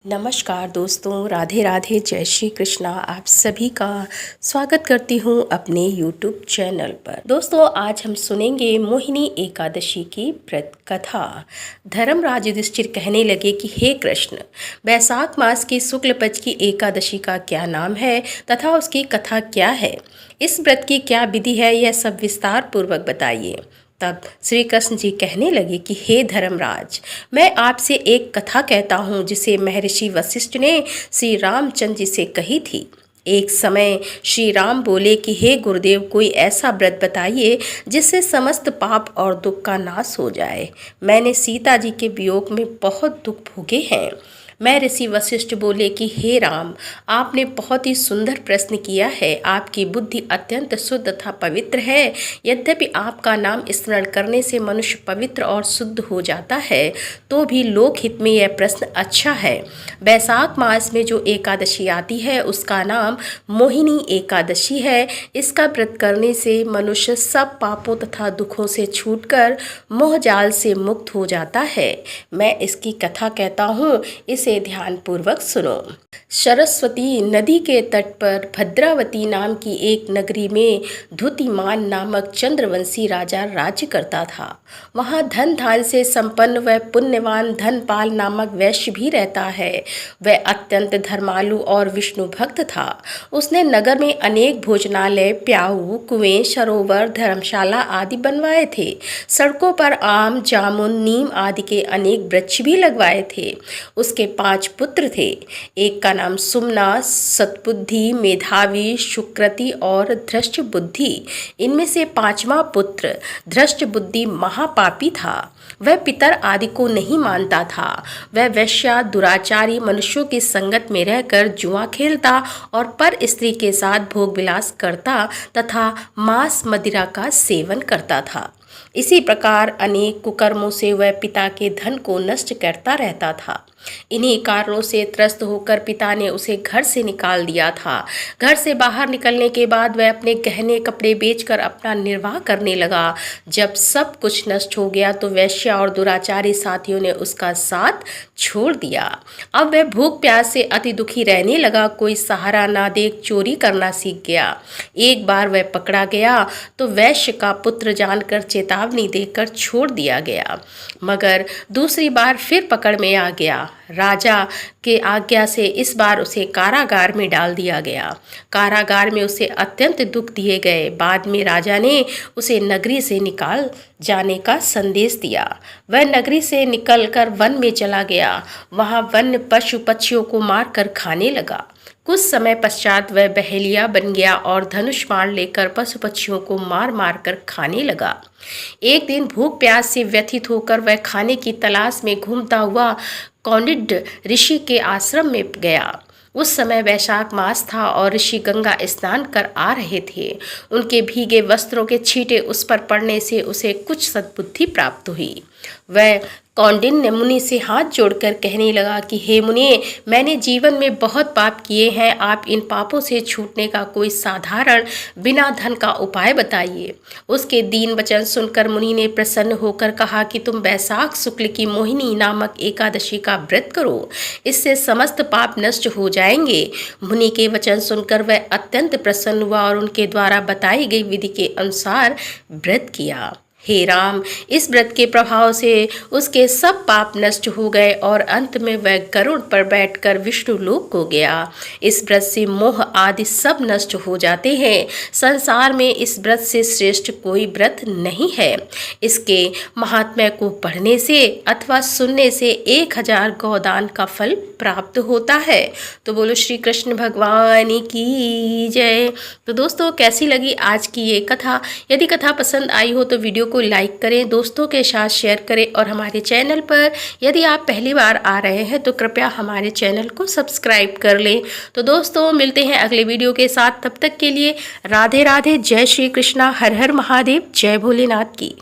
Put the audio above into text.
नमस्कार दोस्तों, राधे राधे, जय श्री कृष्णा। आप सभी का स्वागत करती हूँ अपने YouTube चैनल पर। दोस्तों, आज हम सुनेंगे मोहिनी एकादशी की व्रत कथा। धर्मराज युधिष्ठिर कहने लगे कि हे कृष्ण, वैशाख मास की शुक्ल पक्ष की एकादशी का क्या नाम है तथा उसकी कथा क्या है? इस व्रत की क्या विधि है, यह सब विस्तार पूर्वक बताइए। तब श्री कृष्ण जी कहने लगे कि हे धर्मराज, मैं आपसे एक कथा कहता हूँ जिसे महर्षि वशिष्ठ ने श्री रामचंद्र जी से कही थी। एक समय श्री राम बोले कि हे गुरुदेव, कोई ऐसा व्रत बताइए जिससे समस्त पाप और दुख का नाश हो जाए। मैंने सीता जी के वियोग में बहुत दुख भोगे हैं। मैं ऋषि वशिष्ठ बोले कि हे राम, आपने बहुत ही सुंदर प्रश्न किया है। आपकी बुद्धि अत्यंत शुद्ध तथा पवित्र है। यद्यपि आपका नाम स्मरण करने से मनुष्य पवित्र और शुद्ध हो जाता है, तो भी लोकहित में यह प्रश्न अच्छा है। वैशाख मास में जो एकादशी आती है उसका नाम मोहिनी एकादशी है। इसका व्रत करने से मनुष्य सब पापों तथा दुखों से छूटकर मोह जाल से मुक्त हो जाता है। मैं इसकी कथा कहता हूँ, इसे ध्यान पूर्वक सुनो। सरस्वती नदी के तट पर भद्रावती नाम की एक नगरी में धुतिमान नामक चंद्रवंशी राजा राज्य करता था। वहाँ धन धान से संपन्न व पुण्यवान धनपाल नामक वैश्य भी रहता है। वह अत्यंत धर्मालु और विष्णु भक्त था। उसने नगर में अनेक भोजनालय, प्याऊ, कुएं, सरोवर, धर्मशाला आदि बनवाए थे। सड़कों पर आम, जामुन, नीम आदि के अनेक वृक्ष भी लगवाए थे। उसके 5 पुत्र थे। एक का नाम सुमना, सतबुद्धि, मेधावी, सुकृति और धृष्ट बुद्धि। इनमें से 5वां पुत्र धृष्ट बुद्धि महापापी था। वह पितर आदि को नहीं मानता था। वह वेश्या, दुराचारी, मनुष्यों की संगत में रहकर जुआ खेलता और पर स्त्री के साथ भोग विलास करता तथा मांस मदिरा का सेवन करता था। इसी प्रकार अनेक कुकर्मों से वह पिता के धन को नष्ट करता रहता था। इन्हीं कारणों से त्रस्त होकर पिता ने उसे घर से निकाल दिया था। घर से बाहर निकलने के बाद वह अपने गहने कपड़े बेचकर अपना निर्वाह करने लगा। जब सब कुछ नष्ट हो गया तो वैश्या और दुराचारी साथियों ने उसका साथ छोड़ दिया। अब वह भूख प्यास से अति दुखी रहने लगा। कोई सहारा ना देख चोरी करना सीख गया। एक बार वह पकड़ा गया तो वैश्य का पुत्र जानकर चेतावनी देकर छोड़ दिया गया, मगर दूसरी बार फिर पकड़ में आ गया। राजा के आज्ञा से इस बार उसे कारागार में डाल दिया गया। कारागार में उसे अत्यंत दुख दिए गए। बाद में राजा ने उसे नगरी से निकाल जाने का संदेश दिया। वह नगरी से निकलकर वन में चला गया। वहाँ वन्य पशु पक्षियों को मारकर खाने लगा। कुछ समय पश्चात वह बहेलिया बन गया और धनुष बाण लेकर पशु पक्षियों को मार मार कर खाने लगा। एक दिन भूख प्यास से व्यथित होकर वह खाने की तलाश में घूमता हुआ कौंडिन्य ऋषि के आश्रम में गया। उस समय वैशाख मास था और ऋषि गंगा स्नान कर आ रहे थे। उनके भीगे वस्त्रों के छींटे उस पर पड़ने से उसे कुछ सद्बुद्धि प्राप्त हुई। वह कौंडिन्य मुनि से हाथ जोड़कर कहने लगा कि हे मुनि, मैंने जीवन में बहुत पाप किए हैं। आप इन पापों से छूटने का कोई साधारण बिना धन का उपाय बताइए। उसके दीन वचन सुनकर मुनि ने प्रसन्न होकर कहा कि तुम वैशाख शुक्ल की मोहिनी नामक एकादशी का व्रत करो, इससे समस्त पाप नष्ट हो जाएंगे। मुनि के वचन सुनकर वह अत्यंत प्रसन्न हुआ और उनके द्वारा बताई गई विधि के अनुसार व्रत किया। हे राम, इस व्रत के प्रभाव से उसके सब पाप नष्ट हो गए और अंत में वह गरुड़ पर बैठकर विष्णु लोक को गया। इस व्रत से मोह आदि सब नष्ट हो जाते हैं। संसार में इस व्रत से श्रेष्ठ कोई व्रत नहीं है। इसके महात्म्य को पढ़ने से अथवा सुनने से 1000 गौदान का फल प्राप्त होता है। तो बोलो श्री कृष्ण भगवान की जय। तो दोस्तों, कैसी लगी आज की ये कथा? यदि कथा पसंद आई हो तो वीडियो को लाइक करें, दोस्तों के साथ शेयर करें और हमारे चैनल पर यदि आप पहली बार आ रहे हैं तो कृपया हमारे चैनल को सब्सक्राइब कर लें। तो दोस्तों, मिलते हैं अगले वीडियो के साथ। तब तक के लिए राधे राधे, जय श्री कृष्णा, हर हर महादेव, जय भोलेनाथ की।